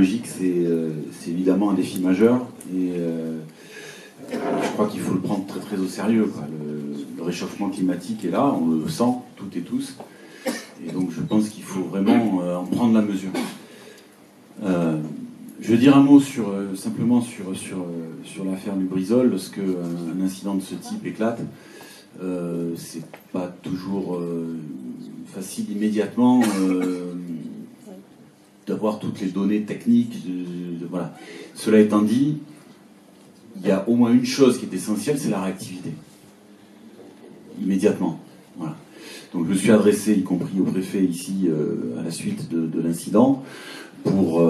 C'est évidemment un défi majeur et je crois qu'il faut le prendre très très au sérieux, quoi. Le réchauffement climatique est là, on le sent toutes et tous, et donc je pense qu'il faut vraiment en prendre la mesure. Je veux dire un mot simplement sur l'affaire Lubrizol. Lorsqu'un incident de ce type éclate, c'est pas toujours facile immédiatement d'avoir toutes les données techniques. Voilà. Cela étant dit, il y a au moins une chose qui est essentielle, c'est la réactivité. Immédiatement. Voilà. Donc je me suis adressé, y compris au préfet ici, à la suite de l'incident, pour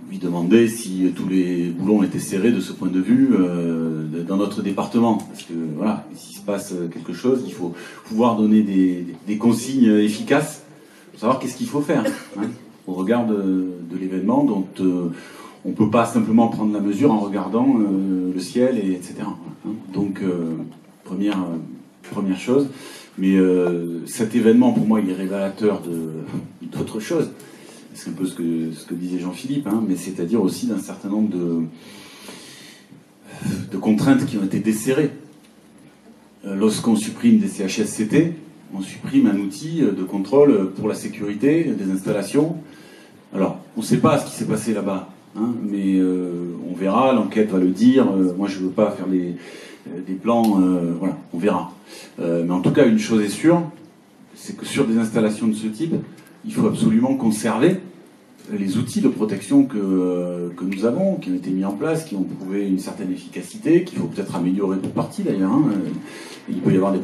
lui demander si tous les boulons étaient serrés de ce point de vue dans notre département. Parce que voilà, s'il se passe quelque chose, il faut pouvoir donner des consignes efficaces pour savoir qu'est-ce qu'il faut faire, hein, au regard de l'événement dont on ne peut pas simplement prendre la mesure en regardant le ciel, etc. Hein. Donc, première chose. Mais cet événement, pour moi, il est révélateur d'autre chose. C'est un peu ce que disait Jean-Philippe, hein, mais c'est-à-dire aussi d'un certain nombre de contraintes qui ont été desserrées. Lorsqu'on supprime des CHSCT, on supprime un outil de contrôle pour la sécurité des installations. Alors, on ne sait pas ce qui s'est passé là-bas, hein, mais on verra, l'enquête va le dire. Moi, je ne veux pas faire des plans, voilà, on verra. Mais en tout cas, une chose est sûre, c'est que sur des installations de ce type, il faut absolument conserver les outils de protection que nous avons, qui ont été mis en place, qui ont prouvé une certaine efficacité, qu'il faut peut-être améliorer pour partie d'ailleurs. Hein. Il peut y avoir des